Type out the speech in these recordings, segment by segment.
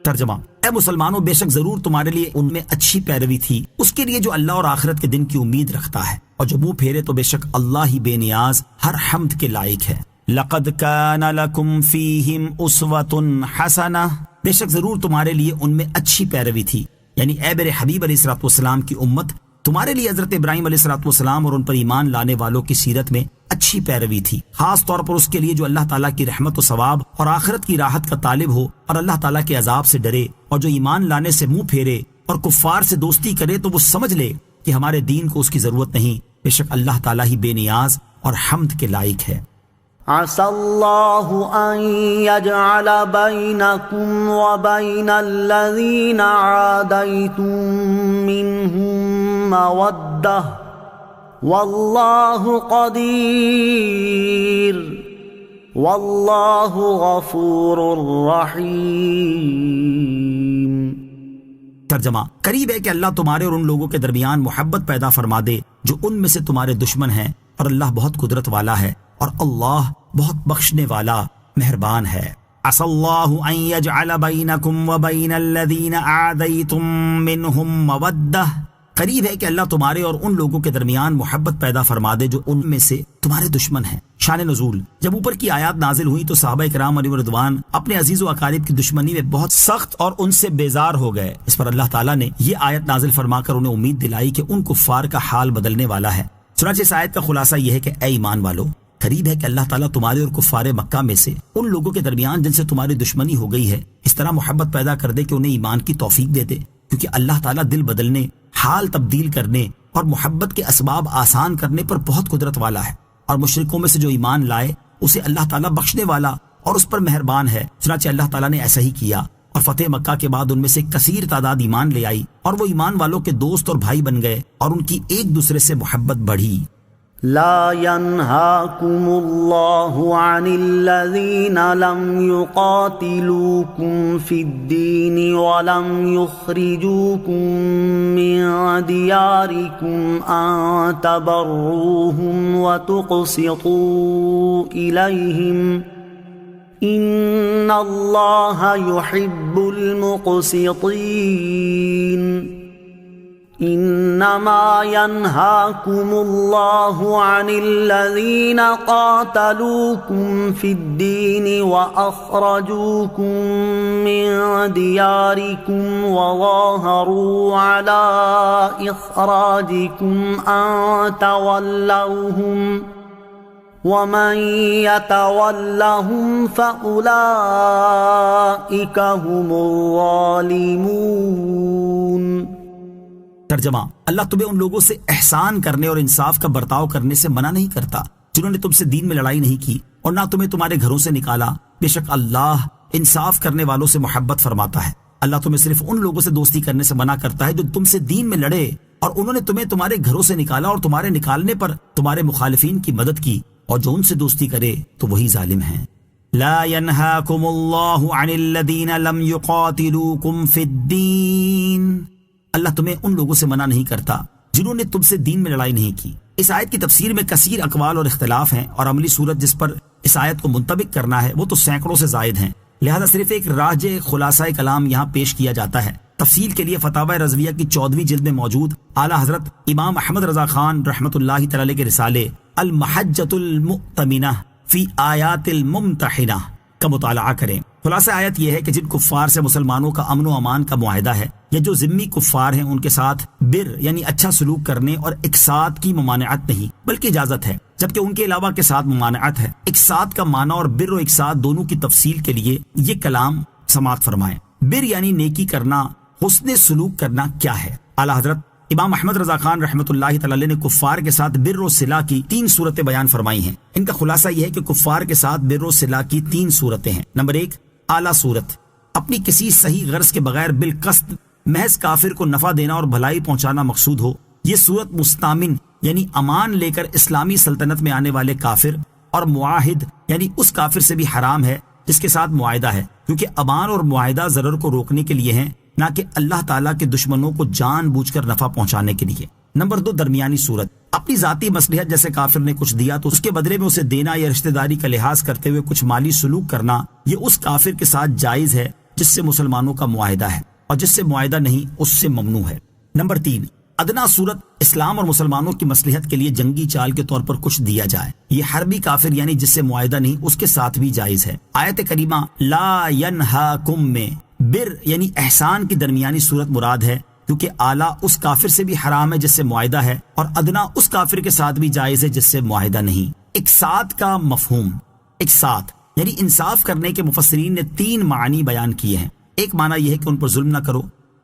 ترجمہ: اے مسلمانوں، بے شک ضرور تمہارے لیے ان میں اچھی پیروی تھی اس کے لیے جو اللہ اور آخرت کے دن کی امید رکھتا ہے، اور جو منہ پھیرے تو بے شک اللہ ہی بے نیاز ہر حمد کے لائق ہے۔ لقد کان لکم فیہم اسوۃ حسنہ، بے شک ضرور تمہارے لیے ان میں اچھی پیروی تھی، یعنی اے میرے حبیب علیہ الصلوۃ والسلام کی امت، تمہارے لیے حضرت ابراہیم علیہ الصلوۃ والسلام اور ان پر ایمان لانے والوں کی سیرت میں اچھی پیروی تھی، خاص طور پر اس کے لیے جو اللہ تعالیٰ کی رحمت و ثواب اور آخرت کی راحت کا طالب ہو اور اللہ تعالیٰ کے عذاب سے ڈرے، اور جو ایمان لانے سے منہ پھیرے اور کفار سے دوستی کرے تو وہ سمجھ لے کہ ہمارے دین کو اس کی ضرورت نہیں، بے شک اللہ تعالیٰ ہی بے نیاز اور حمد کے لائق ہے۔ عسى الله أن يجعل بينكم وبين الذين عاديتم منهم مودة والله قدير والله غفور رحيم۔ ترجمہ: قریب ہے کہ اللہ تمہارے اور ان لوگوں کے درمیان محبت پیدا فرما دے جو ان میں سے تمہارے دشمن ہیں، اور اللہ بہت قدرت والا ہے اور اللہ بہت بخشنے والا مہربان ہے۔ عسى الله ان يجعل بينكم وبين الذين عاديتم منهم مودة، قریب ہے کہ اللہ تمہارے اور ان لوگوں کے درمیان محبت پیدا فرما دے جو ان میں سے تمہارے دشمن ہیں۔ شان نزول: جب اوپر کی آیات نازل ہوئی تو صحابہ کرام علیہم رضوان اپنے عزیز و اقارب کی دشمنی میں بہت سخت اور ان سے بیزار ہو گئے۔ اس پر اللہ تعالیٰ نے یہ آیت نازل فرما کر انہیں امید دلائی کہ ان کفار کا حال بدلنے والا ہے۔ چنانچہ اس آیت کا خلاصہ یہ ہے کہ اے ایمان والو، قریب ہے کہ اللہ تعالیٰ تمہارے اور کفار مکہ میں سے ان لوگوں کے درمیان جن سے تمہاری دشمنی ہو گئی ہے اس طرح محبت پیدا کر دے کہ انہیں ایمان کی توفیق دے دے، کیونکہ اللہ تعالیٰ دل بدلنے، حال تبدیل کرنے اور محبت کے اسباب آسان کرنے پر بہت قدرت والا ہے، اور مشرکوں میں سے جو ایمان لائے اسے اللہ تعالیٰ بخشنے والا اور اس پر مہربان ہے۔ چنانچہ اللہ تعالیٰ نے ایسا ہی کیا، اور فتح مکہ کے بعد ان میں سے کثیر تعداد ایمان لے آئی، اور وہ ایمان والوں کے دوست اور بھائی بن گئے، اور ان کی ایک دوسرے سے محبت بڑھی۔ لا ينهاكم الله عن الذين لم يقاتلوكم في الدين ولم يخرجوكم من دياركم أن تبروهم وتقسطوا إليهم إن الله يحب المقسطين۔ انما ينهاكم الله عن الذين قاتلوكم في الدين واخرجوكم من دياركم وظاهروا على اخراجكم ان تولوهم ومن يتولهم فاولئك هم الظالمون۔ ترجمہ: اللہ تمہیں ان لوگوں سے احسان کرنے اور انصاف کا برتاؤ کرنے سے منع نہیں کرتا جنہوں نے تم سے دین میں لڑائی نہیں کی اور نہ تمہیں تمہارے گھروں سے نکالا، بے شک اللہ انصاف کرنے والوں سے محبت فرماتا ہے۔ اللہ تمہیں صرف ان لوگوں سے دوستی کرنے سے منع کرتا ہے جو تم سے دین میں لڑے اور انہوں نے تمہیں تمہارے گھروں سے نکالا اور تمہارے نکالنے پر تمہارے مخالفین کی مدد کی، اور جو ان سے دوستی کرے تو وہی ظالم ہیں۔ لا ينهاكم الله عن الذين لم يقاتلوكم في الدين، اللہ تمہیں ان لوگوں سے منع نہیں کرتا جنہوں نے تم سے دین میں لڑائی نہیں کی۔ اس آیت کی تفسیر میں کثیر اقوال اور اختلاف ہیں، اور عملی صورت جس پر اس آیت کو منطبق کرنا ہے وہ تو سینکڑوں سے زائد ہیں، لہذا صرف ایک راجع خلاصہ کلام یہاں پیش کیا جاتا ہے۔ تفصیل کے لیے فتاوی رضویہ کی 14ویں جلد میں موجود اعلیٰ حضرت امام احمد رضا خان رحمۃ اللہ تعالی کے رسالے المحجۃ المؤتمنہ فی آیات الممتحنہ کا مطالعہ کریں۔ خلاصہ آیت یہ ہے کہ جن کفار سے مسلمانوں کا امن و امان کا معاہدہ ہے یا جو ذمی کفار ہیں ان کے ساتھ بر یعنی اچھا سلوک کرنے اور اقساط کی ممانعت نہیں بلکہ اجازت ہے، جبکہ ان کے علاوہ کے ساتھ ممانعت ہے۔ اقساط کا معنی اور بر و اقساط دونوں کی تفصیل کے لیے یہ کلام سماعت فرمائیں۔ بر یعنی نیکی کرنا، حسن سلوک کرنا کیا ہے؟ اعلیٰ حضرت امام احمد رضا خان رحمۃ اللہ تعالی نے کفار کے ساتھ بر و صلہ کی 3 صورتیں بیان فرمائی ہیں۔ ان کا خلاصہ یہ ہے کہ کفار کے ساتھ بر و صلہ کی 3 صورتیں ہیں۔ نمبر 1، اعلیٰ صورت، اپنی کسی صحیح غرض کے بغیر بالقصد محض کافر کو نفع دینا اور بھلائی پہنچانا مقصود ہو۔ یہ صورت مستامن یعنی امان لے کر اسلامی سلطنت میں آنے والے کافر اور معاہد یعنی اس کافر سے بھی حرام ہے جس کے ساتھ معاہدہ ہے، کیونکہ امان اور معاہدہ ضرر کو روکنے کے لیے ہیں، نہ کہ اللہ تعالیٰ کے دشمنوں کو جان بوجھ کر نفع پہنچانے کے لیے۔ نمبر 2، درمیانی صورت، اپنی ذاتی مصلحت جیسے کافر نے کچھ دیا تو اس کے بدلے میں اسے دینا یا رشتہ داری کا لحاظ کرتے ہوئے کچھ مالی سلوک کرنا، یہ اس کافر کے ساتھ جائز ہے جس سے مسلمانوں کا معاہدہ ہے، اور جس سے معاہدہ نہیں اس سے ممنوع ہے۔ نمبر 3، ادنا صورت اسلام اور مسلمانوں کی مصلحت کے لیے جنگی چال کے طور پر کچھ دیا جائے، یہ حربی کافر یعنی جس سے معاہدہ نہیں اس کے ساتھ بھی جائز ہے۔ آیت کریمہ لا ینہاکم میں بر یعنی احسان کی درمیانی صورت مراد ہے، کیونکہ اعلیٰ اس کافر سے بھی حرام ہے جس سے معاہدہ ہے، اور ادنا اس کافر کے ساتھ بھی جائز ہے جس سے معاہدہ نہیں۔ اقساط کا مفہوم، اقساط یعنی انصاف کرنے کے مفسرین نے 3 معنی بیان کیے ہیں۔ ایک معنی یہ ہے کہ ان پر ظلم نہ کرو،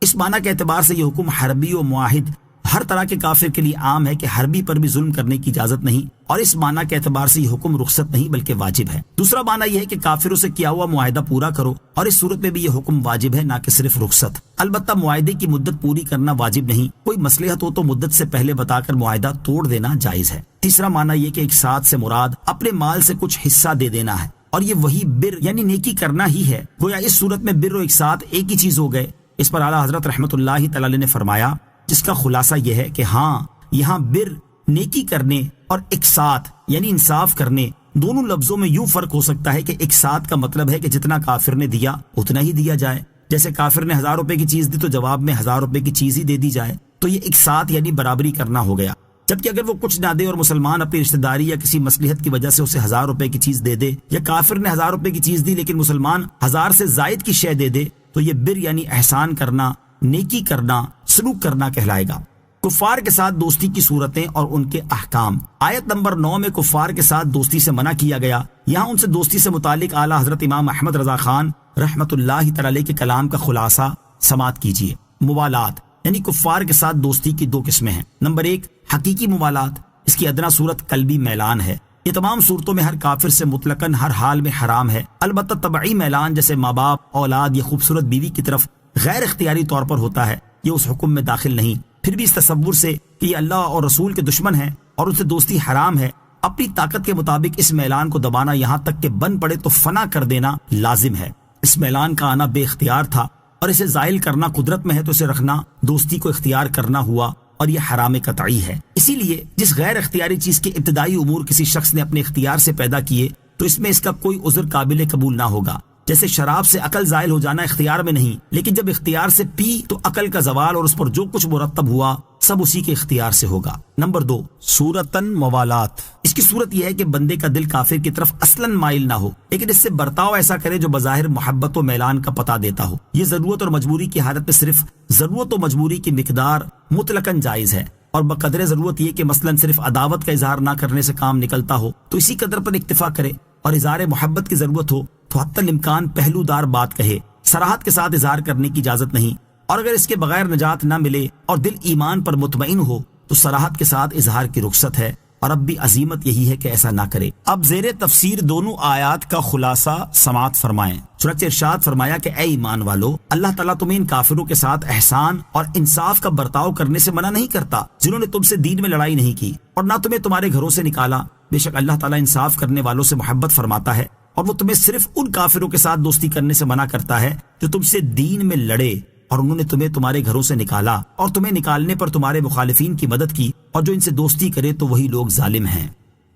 اس معنی کے اعتبار سے یہ حکم حربی و معاہد ہر طرح کے کافر کے لیے عام ہے کہ حربی پر بھی ظلم کرنے کی اجازت نہیں، اور اس معنی کے اعتبار سے یہ حکم رخصت نہیں بلکہ واجب ہے۔ دوسرا معنی یہ ہے کہ کافروں سے کیا ہوا معاہدہ پورا کرو، اور اس صورت میں بھی یہ حکم واجب ہے نہ کہ صرف رخصت۔ البتہ معاہدے کی مدت پوری کرنا واجب نہیں، کوئی مصلحت ہو تو مدت سے پہلے بتا کر معاہدہ توڑ دینا جائز ہے۔ تیسرا معنی یہ کہ ایک ساتھ سے مراد اپنے مال سے کچھ حصہ دے دینا ہے، اور یہ وہی بر یعنی نیکی کرنا ہی ہے۔ گویا اس صورت میں بر و اقساط ایک ہی چیز ہو گئے۔ اس پر اعلیٰ حضرت رحمۃ اللہ تعالی نے فرمایا، جس کا خلاصہ یہ ہے کہ ہاں یہاں بر نیکی کرنے اور اقساط یعنی انصاف کرنے دونوں لفظوں میں یوں فرق ہو سکتا ہے کہ اقساط کا مطلب ہے کہ جتنا کافر نے دیا اتنا ہی دیا جائے، جیسے کافر نے 1000 روپے کی چیز دی تو جواب میں 1000 روپے کی چیز ہی دے دی جائے، تو یہ اقساط یعنی برابری کرنا ہو گیا۔ جبکہ اگر وہ کچھ نہ دے اور مسلمان اپنی رشتہ داری یا کسی مصلحت کی وجہ سے اسے 1000 روپے کی چیز دے دے، یا کافر نے 1000 روپے کی چیز دی لیکن مسلمان 1000 سے زائد کی شے دے دے، تو یہ بر یعنی احسان کرنا، نیکی کرنا، سلوک کرنا کہلائے گا۔ کفار کے ساتھ دوستی کی صورتیں اور ان کے احکام۔ آیت نمبر 9 میں کفار کے ساتھ دوستی سے منع کیا گیا۔ یہاں ان سے دوستی سے متعلق اعلیٰ حضرت امام احمد رضا خان رحمۃ اللہ تعالی کے کلام کا خلاصہ سماعت کیجیے۔ موالات یعنی کفار کے ساتھ دوستی کی 2 قسمیں ہیں۔ نمبر 1 حقیقی موالات، اس کی ادنا صورت قلبی میلان ہے۔ یہ تمام صورتوں میں ہر کافر سے مطلقاً ہر حال میں حرام ہے، البتہ طبعی میلان جیسے ماں باپ، اولاد یا خوبصورت بیوی کی طرف غیر اختیاری طور پر ہوتا ہے، یہ اس حکم میں داخل نہیں۔ پھر بھی اس تصور سے کہ یہ اللہ اور رسول کے دشمن ہیں اور ان سے دوستی حرام ہے، اپنی طاقت کے مطابق اس میلان کو دبانا یہاں تک کہ بن پڑے تو فنا کر دینا لازم ہے۔ اس میلان کا آنا بے اختیار تھا، اور اسے زائل کرنا قدرت میں ہے تو اسے رکھنا دوستی کو اختیار کرنا ہوا، اور یہ حرام قطعی ہے۔ اسی لیے جس غیر اختیاری چیز کے ابتدائی امور کسی شخص نے اپنے اختیار سے پیدا کیے تو اس میں اس کا کوئی عذر قابل قبول نہ ہوگا۔ جیسے شراب سے عقل زائل ہو جانا اختیار میں نہیں، لیکن جب اختیار سے پی تو عقل کا زوال اور اس پر جو کچھ مرتب ہوا سب اسی کے اختیار سے ہوگا۔ نمبر 2 صورتاً موالات، اس کی صورت یہ ہے کہ بندے کا دل کافر کی طرف اصلاً مائل نہ ہو، لیکن اس سے برتاؤ ایسا کرے جو بظاہر محبت و میلان کا پتہ دیتا ہو۔ یہ ضرورت اور مجبوری کی حالت میں صرف ضرورت و مجبوری کی مقدار مطلقاً جائز ہے، اور بقدر ضرورت یہ کہ مثلاً صرف عداوت کا اظہار نہ کرنے سے کام نکلتا ہو تو اسی قدر پر اکتفا کرے، اور اظہار محبت کی ضرورت ہو تو حتی الامکان پہلو دار بات کہے، صراحت کے ساتھ اظہار کرنے کی اجازت نہیں، اور اگر اس کے بغیر نجات نہ ملے اور دل ایمان پر مطمئن ہو تو صراحت کے ساتھ اظہار کی رخصت ہے، اور اب بھی عزیمت یہی ہے کہ ایسا نہ کرے۔ اب زیر تفسیر دونوں آیات کا خلاصہ سماعت فرمائیں۔ چنانچہ ارشاد فرمایا کہ اے ایمان والو، اللہ تعالیٰ تمہیں ان کافروں کے ساتھ احسان اور انصاف کا برتاؤ کرنے سے منع نہیں کرتا جنہوں نے تم سے دین میں لڑائی نہیں کی اور نہ تمہیں تمہارے گھروں سے نکالا۔ بے شک اللہ تعالیٰ انصاف کرنے والوں سے محبت فرماتا ہے، اور وہ تمہیں صرف ان کافروں کے ساتھ دوستی کرنے سے منع کرتا ہے جو تم سے دین میں لڑے اور انہوں نے تمہیں تمہارے گھروں سے نکالا، اور تمہیں نکالنے پر تمہارے مخالفین کی مدد کی، اور جو ان سے دوستی کرے تو وہی لوگ ظالم ہیں۔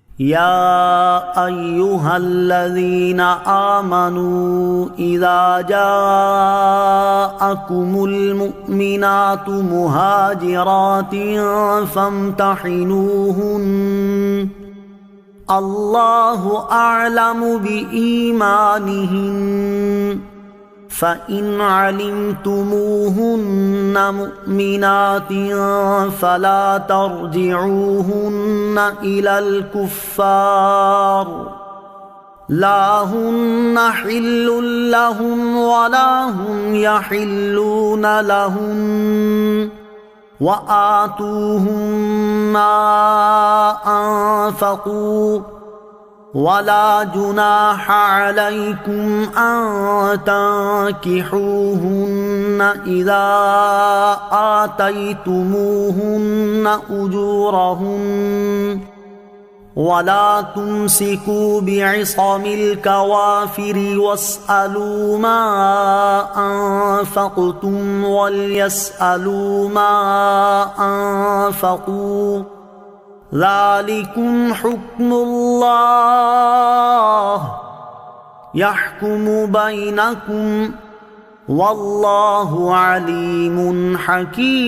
یا ایہا الذین آمنوا اذا جاءکم المؤمنات مہاجرات فامتحنوہن اللہ اعلم بإیمانہن فَإِنْ عَلِمْتُمُوهُنَّ مُؤْمِنَاتٍ فَلَا تَرْجِعُوهُنَّ إِلَى الْكُفَّارِ لَا هُنَّ حِلٌّ لَهُمْ وَلَا هُمْ يَحِلُّونَ لَهُنَّ وَآتُوهُمْ مَا أَنفَقُوا وَلَا جُنَاحَ عَلَيْكُمْ أَن تَنكِحُوهُنَّ إِذَا آتَيْتُمُوهُنَّ أُجُورَهُنَّ وَلَا تُمْسِكُوا بِعِصَمِ الْكَوَافِرِ وَاسْأَلُوا مَا أَنفَقْتُمْ وَلْيَسْأَلُوا مَا أَنفَقُوا ذَلِكُمْ حُكْمُ اللَّهِ يَحْكُمُ بَيْنَكُمْ واللہ علیم حکیم۔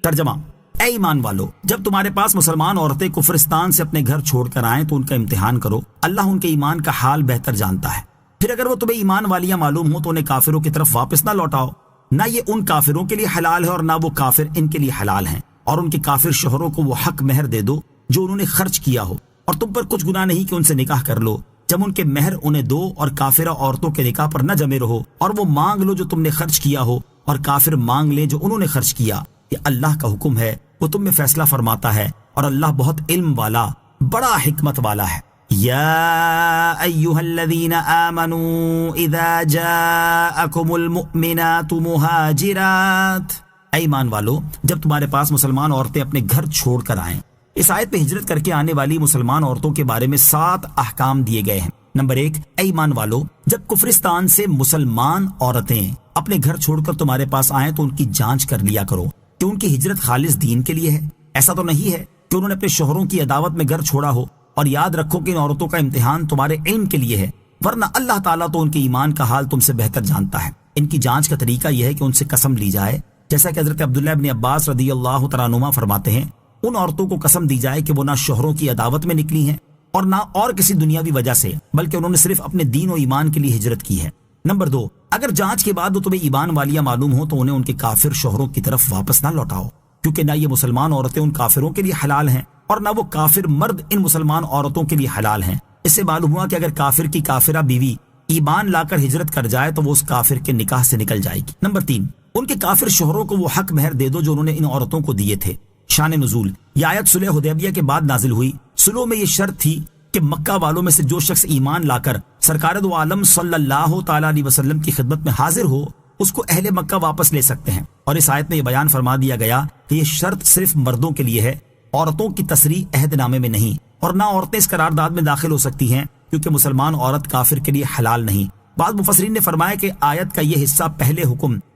ترجمہ: اے ایمان والو، جب تمہارے پاس مسلمان عورتیں کفرستان سے اپنے گھر چھوڑ کر آئیں تو ان کا امتحان کرو، اللہ ان کے ایمان کا حال بہتر جانتا ہے۔ پھر اگر وہ تمہیں ایمان والیاں معلوم ہوں تو انہیں کافروں کی طرف واپس نہ لوٹاؤ، نہ یہ ان کافروں کے لیے حلال ہے اور نہ وہ کافر ان کے لیے حلال ہیں، اور ان کے کافر شوہروں کو وہ حق مہر دے دو جو انہوں نے خرچ کیا ہو، اور تم پر کچھ گناہ نہیں کہ ان سے نکاح کر لو جب ان کے مہر انہیں دو، اور کافرہ عورتوں کے نکاح پر نہ جمے رہو، اور وہ مانگ لو جو تم نے خرچ کیا ہو، اور کافر مانگ لیں جو انہوں نے خرچ کیا۔ یہ اللہ کا حکم ہے، وہ تم میں فیصلہ فرماتا ہے، اور اللہ بہت علم والا بڑا حکمت والا ہے۔ یا ایھا الذین آمنوا اذا جاءکم المؤمنات مہاجرات، اے ایمان والو، جب تمہارے پاس مسلمان عورتیں اپنے گھر چھوڑ کر آئیں۔ اس آیت میں ہجرت کر کے آنے والی مسلمان عورتوں کے بارے میں 7 احکام دیے گئے ہیں۔ نمبر 1، اے ایمان والو، جب کفرستان سے مسلمان عورتیں اپنے گھر چھوڑ کر تمہارے پاس آئیں تو ان کی جانچ کر لیا کرو کہ ان کی ہجرت خالص دین کے لیے ہے۔ ایسا تو نہیں ہے کہ انہوں نے اپنے شوہروں کی عداوت میں گھر چھوڑا ہو، اور یاد رکھو کہ ان عورتوں کا امتحان تمہارے علم کے لیے ہے، ورنہ اللہ تعالیٰ تو ان کے ایمان کا حال تم سے بہتر جانتا ہے۔ ان کی جانچ کا طریقہ یہ ہے کہ ان سے قسم لی جائے، جیسا کہ حضرت عبداللہ ابن عباس رضی اللہ تعالیٰ عنہما فرماتے ہیں، ان عورتوں کو قسم دی جائے کہ وہ نہ شوہروں کی عداوت میں نکلی ہیں اور نہ اور کسی دنیاوی وجہ سے، بلکہ انہوں نے صرف اپنے دین و ایمان کے لیے ہجرت کی ہے۔ نمبر 2، اگر جانچ کے بعد وہ تمہیں ایمان والیاں معلوم ہو تو انہیں ان کے کافر شوہروں کی طرف واپس نہ لوٹاؤ، کیونکہ نہ یہ مسلمان عورتیں ان کافروں کے لیے حلال ہیں اور نہ وہ کافر مرد ان مسلمان عورتوں کے لیے حلال ہیں۔ اس سے معلوم ہوا کہ اگر کافر کی کافرہ بیوی ایمان لا کر ہجرت کر جائے تو وہ اس کافر کے نکاح سے نکل جائے گی۔ نمبر 3، ان کے کافر شوہروں کو وہ حق مہر دے دو جو انہوں نے ان عورتوں کو دیے تھے۔ شان نزول: یہ آیت صلح حدیبیہ کے بعد نازل ہوئی۔ صلح میں یہ شرط تھی کہ مکہ والوں میں سے جو شخص ایمان لا کر سرکار دو عالم صلی اللہ تعالی علیہ وسلم کی خدمت میں حاضر ہو اس کو اہل مکہ واپس لے سکتے ہیں، اور اس آیت میں یہ بیان فرما دیا گیا کہ یہ شرط صرف مردوں کے لیے ہے، عورتوں کی تصریح عہد نامے میں نہیں، اور نہ عورتیں اس قرارداد میں داخل ہو سکتی ہیں کیونکہ مسلمان عورت کافر کے لیے حلال نہیں۔ بعض مفسرین نے فرمایا کہ آیت کا یہ حصہ پہلے حکم